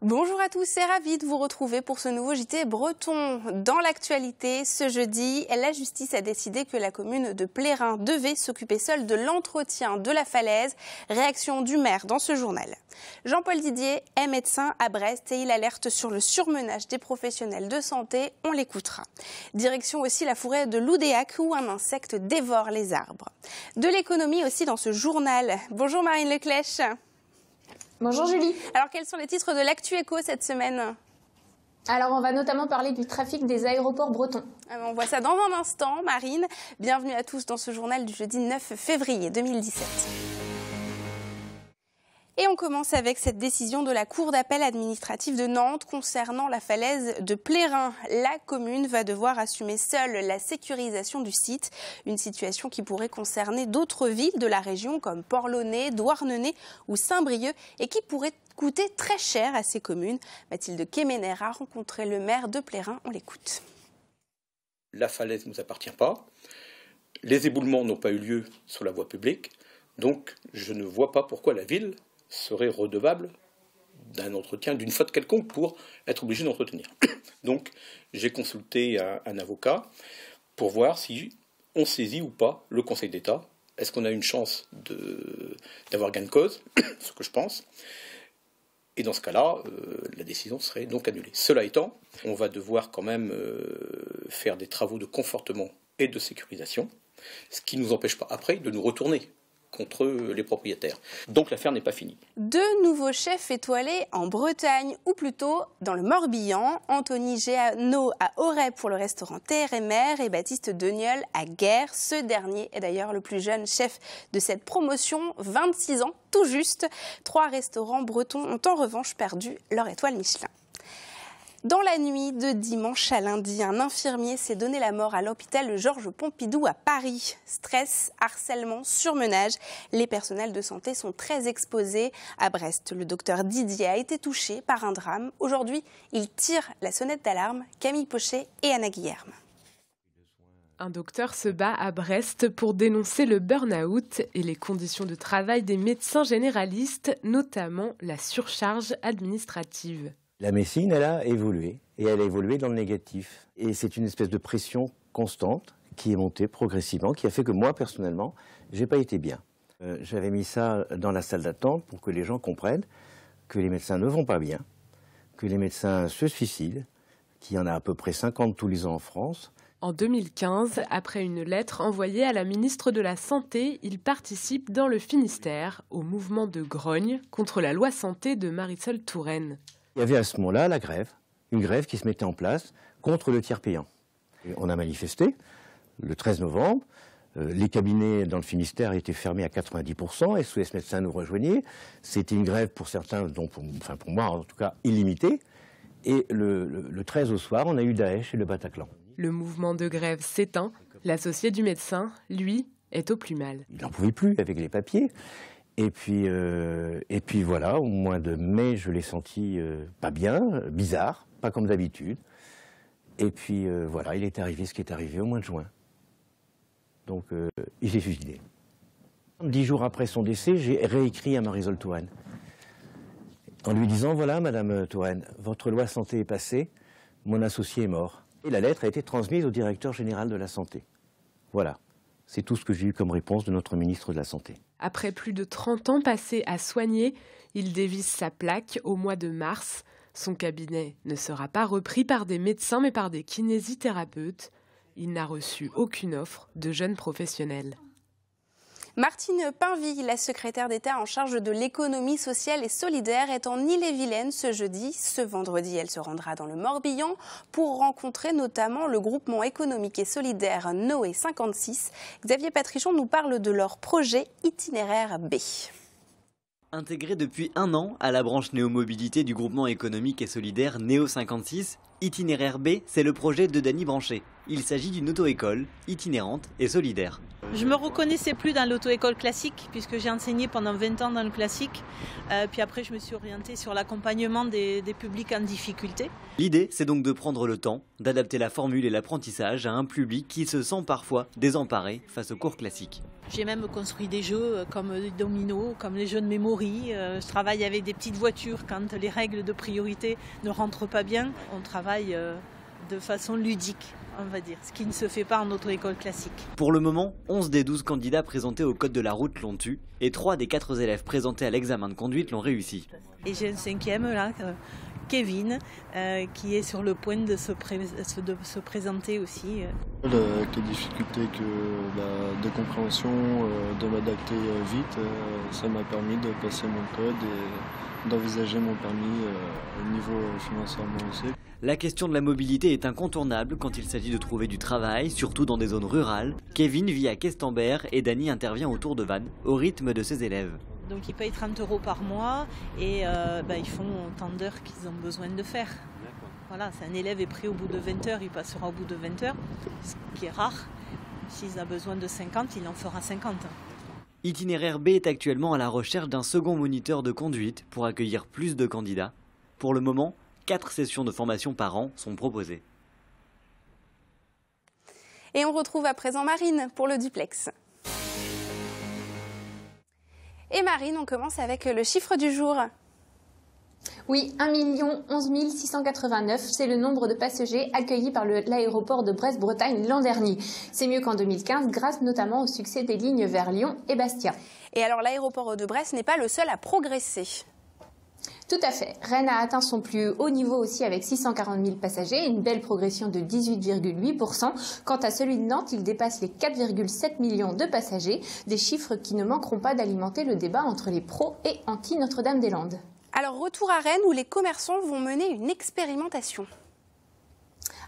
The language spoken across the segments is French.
Bonjour à tous, c'est ravi de vous retrouver pour ce nouveau JT breton. Dans l'actualité, ce jeudi, la justice a décidé que la commune de Plérin devait s'occuper seule de l'entretien de la falaise. Réaction du maire dans ce journal. Jean-Paul Didier est médecin à Brest et il alerte sur le surmenage des professionnels de santé. On l'écoutera. Direction aussi la forêt de l'Oudéac où un insecte dévore les arbres. De l'économie aussi dans ce journal. Bonjour Marine Leclèche. Bonjour Julie. Alors quels sont les titres de l'Actu Éco cette semaine ? Alors on va notamment parler du trafic des aéroports bretons. On voit ça dans un instant, Marine. Bienvenue à tous dans ce journal du jeudi 9 février 2017. Et on commence avec cette décision de la Cour d'appel administrative de Nantes concernant la falaise de Plérin. La commune va devoir assumer seule la sécurisation du site, une situation qui pourrait concerner d'autres villes de la région comme Port-Launay, Douarnenez ou Saint-Brieuc et qui pourrait coûter très cher à ces communes. Mathilde Kemener a rencontré le maire de Plérin, on l'écoute. La falaise ne nous appartient pas, les éboulements n'ont pas eu lieu sur la voie publique, donc je ne vois pas pourquoi la ville serait redevable d'un entretien, d'une faute quelconque pour être obligé d'entretenir. Donc j'ai consulté un avocat pour voir si on saisit ou pas le Conseil d'État. Est-ce qu'on a une chance d'avoir gain de cause, ce que je pense. Et dans ce cas-là, la décision serait donc annulée. Cela étant, on va devoir quand même faire des travaux de confortement et de sécurisation, ce qui ne nous empêche pas après de nous retourner contre les propriétaires. Donc l'affaire n'est pas finie. Deux nouveaux chefs étoilés en Bretagne, ou plutôt dans le Morbihan. Anthony Géano à Auray pour le restaurant Terre et Mer et Baptiste Deniol à Guerre. Ce dernier est d'ailleurs le plus jeune chef de cette promotion, 26 ans tout juste. 3 restaurants bretons ont en revanche perdu leur étoile Michelin. Dans la nuit de dimanche à lundi, un infirmier s'est donné la mort à l'hôpital Georges Pompidou à Paris. Stress, harcèlement, surmenage. Les personnels de santé sont très exposés. À Brest, le docteur Didier a été touché par un drame. Aujourd'hui, il tire la sonnette d'alarme. Camille Pochet et Anna Guillerme. Un docteur se bat à Brest pour dénoncer le burn-out et les conditions de travail des médecins généralistes, notamment la surcharge administrative. La médecine, elle a évolué, et elle a évolué dans le négatif. Et c'est une espèce de pression constante qui est montée progressivement, qui a fait que moi, personnellement, j'ai pas été bien. J'avais mis ça dans la salle d'attente pour que les gens comprennent que les médecins ne vont pas bien, que les médecins se suicident, qu'il y en a à peu près 50 tous les ans en France. En 2015, après une lettre envoyée à la ministre de la Santé, il participe dans le Finistère au mouvement de grogne contre la loi santé de Marisol Touraine. Il y avait à ce moment-là la grève, une grève qui se mettait en place contre le tiers payant. Et on a manifesté le 13 novembre, les cabinets dans le Finistère étaient fermés à 90%, SOS Médecins nous rejoignaient. C'était une grève pour certains, dont pour moi en tout cas illimitée. Et le 13 au soir, on a eu Daesh et le Bataclan. Le mouvement de grève s'éteint. L'associé du médecin, lui, est au plus mal. Il n'en pouvait plus avec les papiers. Et puis voilà, au mois de mai, je l'ai senti pas bien, bizarre, pas comme d'habitude. Et puis voilà, il est arrivé ce qui est arrivé au mois de juin. Donc il s'est suicidé. 10 jours après son décès, j'ai réécrit à Marisol Touraine en lui disant, voilà Madame Touraine, votre loi santé est passée, mon associé est mort. Et la lettre a été transmise au directeur général de la santé. Voilà. C'est tout ce que j'ai eu comme réponse de notre ministre de la Santé. Après plus de 30 ans passés à soigner, il dévisse sa plaque au mois de mars. Son cabinet ne sera pas repris par des médecins mais par des kinésithérapeutes. Il n'a reçu aucune offre de jeunes professionnels. Martine Pinville, la secrétaire d'État en charge de l'économie sociale et solidaire, est en Ille-et-Vilaine ce jeudi. Ce vendredi, elle se rendra dans le Morbihan pour rencontrer notamment le groupement économique et solidaire Noé 56. Xavier Patrichon nous parle de leur projet Itinéraire B. Intégré depuis 1 an à la branche néo-mobilité du groupement économique et solidaire Néo 56, Itinéraire B, c'est le projet de Dany Branchet. Il s'agit d'une auto-école itinérante et solidaire. Je me reconnaissais plus dans l'auto-école classique puisque j'ai enseigné pendant 20 ans dans le classique. Puis après, je me suis orientée sur l'accompagnement des publics en difficulté. L'idée, c'est donc de prendre le temps d'adapter la formule et l'apprentissage à un public qui se sent parfois désemparé face aux cours classiques. J'ai même construit des jeux comme les dominos, comme les jeux de mémoire. Je travaille avec des petites voitures quand les règles de priorité ne rentrent pas bien. On travaille de façon ludique, on va dire, ce qui ne se fait pas en auto-école classique. Pour le moment, 11 des 12 candidats présentés au code de la route l'ont eu et 3 des 4 élèves présentés à l'examen de conduite l'ont réussi. Et j'ai un 5e là, Kevin, qui est sur le point de se présenter aussi. Avec les difficultés de compréhension, de m'adapter vite, ça m'a permis de passer mon code et d'envisager mon permis au niveau financièrement aussi. La question de la mobilité est incontournable quand il s'agit de trouver du travail, surtout dans des zones rurales. Kevin vit à Questembert et Dany intervient autour de Vannes, au rythme de ses élèves. Donc ils payent 30 € par mois et ils font autant d'heures qu'ils ont besoin de faire. Voilà, si un élève est pris au bout de 20 heures, il passera au bout de 20 heures, ce qui est rare. S'il a besoin de 50, il en fera 50. Itinéraire B est actuellement à la recherche d'un second moniteur de conduite pour accueillir plus de candidats. Pour le moment, 4 sessions de formation par an sont proposées. Et on retrouve à présent Marine pour le duplex. Et Marine, on commence avec le chiffre du jour. Oui, 1 011 689, c'est le nombre de passagers accueillis par l'aéroport de Brest-Bretagne l'an dernier. C'est mieux qu'en 2015, grâce notamment au succès des lignes vers Lyon et Bastia. Et alors l'aéroport de Brest n'est pas le seul à progresser. Tout à fait. Rennes a atteint son plus haut niveau aussi avec 640 000 passagers, une belle progression de 18,8%. Quant à celui de Nantes, il dépasse les 4,7 millions de passagers, des chiffres qui ne manqueront pas d'alimenter le débat entre les pros et anti-Notre-Dame-des-Landes. Alors retour à Rennes où les commerçants vont mener une expérimentation.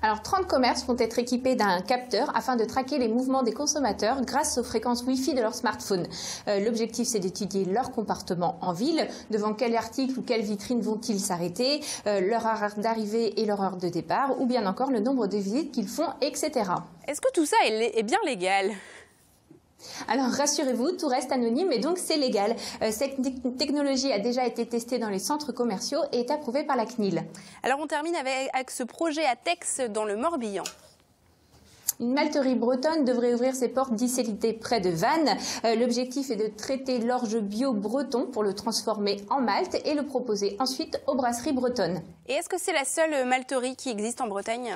Alors 30 commerces vont être équipés d'un capteur afin de traquer les mouvements des consommateurs grâce aux fréquences Wi-Fi de leur smartphone. L'objectif c'est d'étudier leur comportement en ville, devant quel article ou quelle vitrine vont-ils s'arrêter, leur heure d'arrivée et leur heure de départ, ou bien encore le nombre de visites qu'ils font, etc. Est-ce que tout ça est bien légal ? Alors rassurez-vous, tout reste anonyme et donc c'est légal. Cette technologie a déjà été testée dans les centres commerciaux et est approuvée par la CNIL. Alors on termine avec ce projet à Tex dans le Morbihan. Une malterie bretonne devrait ouvrir ses portes d'ici l'été près de Vannes. L'objectif est de traiter l'orge bio breton pour le transformer en malt et le proposer ensuite aux brasseries bretonnes. Et est-ce que c'est la seule malterie qui existe en Bretagne ?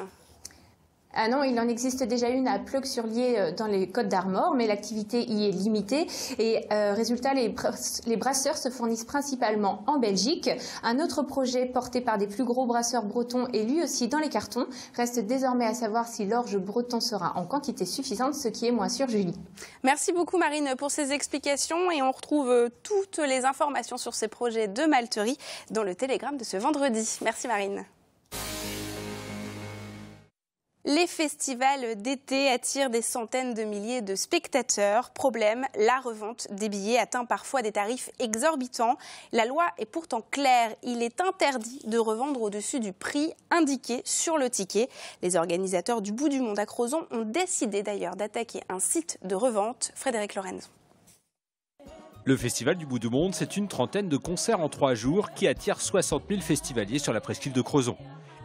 Ah non, il en existe déjà une à Pleuc-sur-Lier dans les Côtes-d'Armor, mais l'activité y est limitée. Et résultat, les brasseurs se fournissent principalement en Belgique. Un autre projet porté par des plus gros brasseurs bretons est lui aussi dans les cartons. Reste désormais à savoir si l'orge breton sera en quantité suffisante, ce qui est moins sûr, Julie. Merci beaucoup Marine pour ces explications et on retrouve toutes les informations sur ces projets de malterie dans le télégramme de ce vendredi. Merci Marine. Les festivals d'été attirent des centaines de milliers de spectateurs. Problème, la revente des billets atteint parfois des tarifs exorbitants. La loi est pourtant claire, il est interdit de revendre au-dessus du prix indiqué sur le ticket. Les organisateurs du Bout du Monde à Crozon ont décidé d'ailleurs d'attaquer un site de revente. Frédéric Lorenz. Le Festival du Bout du Monde, c'est une trentaine de concerts en 3 jours qui attirent 60 000 festivaliers sur la presqu'île de Crozon.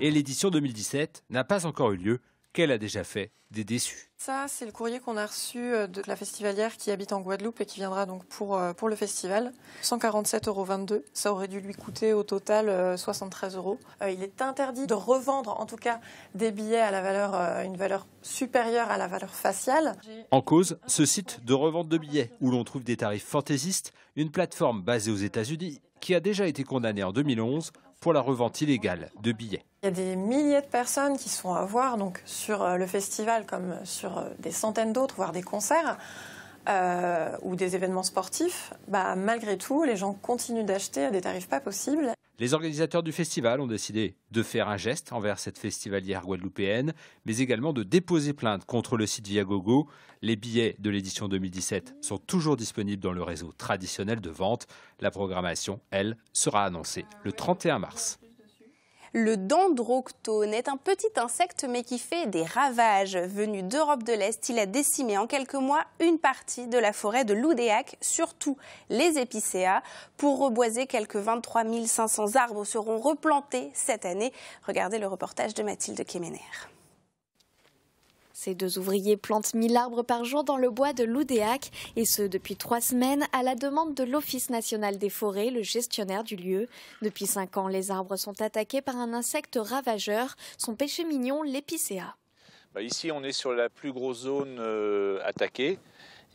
Et l'édition 2017 n'a pas encore eu lieu, qu'elle a déjà fait des déçus. Ça, c'est le courrier qu'on a reçu de la festivalière qui habite en Guadeloupe et qui viendra donc pour le festival. 147,22 €. Ça aurait dû lui coûter au total 73 €. Il est interdit de revendre, en tout cas, des billets à une valeur supérieure à la valeur faciale. En cause, ce site de revente de billets où l'on trouve des tarifs fantaisistes, une plateforme basée aux États-Unis qui a déjà été condamnée en 2011 pour la revente illégale de billets. Il y a des milliers de personnes qui sont à voir donc, sur le festival comme sur des centaines d'autres, voire des concerts ou des événements sportifs. Malgré tout, les gens continuent d'acheter à des tarifs pas possibles. Les organisateurs du festival ont décidé de faire un geste envers cette festivalière guadeloupéenne, mais également de déposer plainte contre le site Viagogo. Les billets de l'édition 2017 sont toujours disponibles dans le réseau traditionnel de vente. La programmation, elle, sera annoncée le 31 mars. Le dendroctone est un petit insecte mais qui fait des ravages. Venu d'Europe de l'Est, il a décimé en quelques mois une partie de la forêt de Loudéac, surtout les épicéas. Pour reboiser, quelques 23 500 arbres seront replantés cette année. Regardez le reportage de Mathilde Kemener. Ces deux ouvriers plantent 1000 arbres par jour dans le bois de Loudéac, et ce depuis 3 semaines à la demande de l'Office national des forêts, le gestionnaire du lieu. Depuis 5 ans, les arbres sont attaqués par un insecte ravageur, son péché mignon, l'épicéa. Ici, on est sur la plus grosse zone attaquée.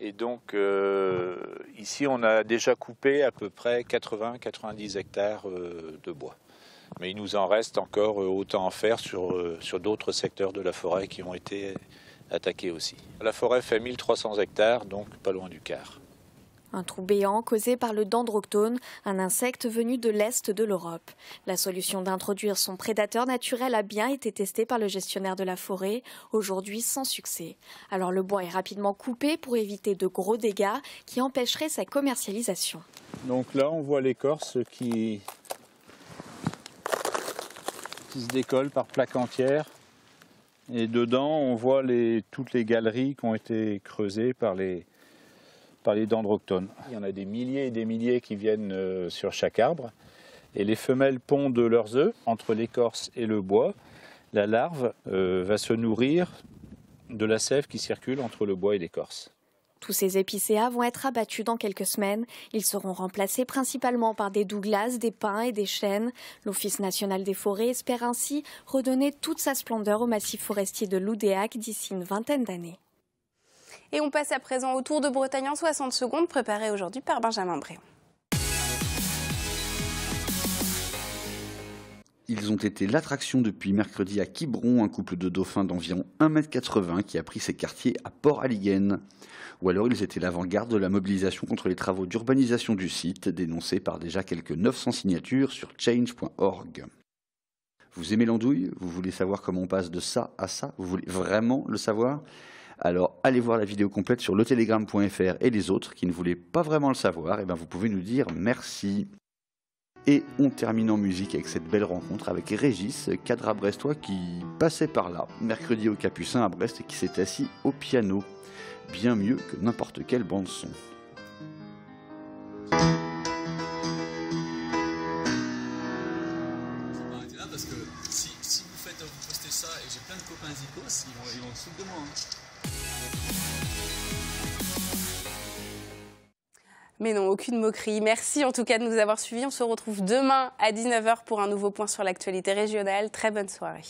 Et donc, ici, on a déjà coupé à peu près 80-90 hectares de bois. Mais il nous en reste encore autant à faire sur d'autres secteurs de la forêt qui ont été attaqués aussi. La forêt fait 1300 hectares, donc pas loin du quart. Un trou béant causé par le dendroctone, un insecte venu de l'Est de l'Europe. La solution d'introduire son prédateur naturel a bien été testée par le gestionnaire de la forêt, aujourd'hui sans succès. Alors le bois est rapidement coupé pour éviter de gros dégâts qui empêcheraient sa commercialisation. Donc là, on voit l'écorce qui se décolle par plaques entières. Et dedans, on voit toutes les galeries qui ont été creusées par les dendroctones. Il y en a des milliers et des milliers qui viennent sur chaque arbre. Et les femelles pondent leurs œufs entre l'écorce et le bois. La larve va se nourrir de la sève qui circule entre le bois et l'écorce. Tous ces épicéas vont être abattus dans quelques semaines. Ils seront remplacés principalement par des douglas, des pins et des chênes. L'Office national des forêts espère ainsi redonner toute sa splendeur au massif forestier de Loudéac d'ici une vingtaine d'années. Et on passe à présent au Tour de Bretagne en 60 secondes, préparé aujourd'hui par Benjamin Bréau. Ils ont été l'attraction depuis mercredi à Quiberon, un couple de dauphins d'environ 1,80 m qui a pris ses quartiers à Port-Alliguen. Ou alors ils étaient l'avant-garde de la mobilisation contre les travaux d'urbanisation du site, dénoncés par déjà quelques 900 signatures sur change.org. Vous aimez l'andouille? Vous voulez savoir comment on passe de ça à ça? Vous voulez vraiment le savoir? Alors allez voir la vidéo complète sur letelegram.fr et les autres qui ne voulaient pas vraiment le savoir, et vous pouvez nous dire merci. Et on termine en musique avec cette belle rencontre avec Régis, cadre brestois qui passait par là, mercredi au Capucin à Brest et qui s'est assis au piano. Bien mieux que n'importe quelle bande-son. Parce que si vous postez ça et j'ai plein de copains zikos, ils vont se foutre de moi. Mais non, aucune moquerie. Merci en tout cas de nous avoir suivis. On se retrouve demain à 19 h pour un nouveau point sur l'actualité régionale. Très bonne soirée.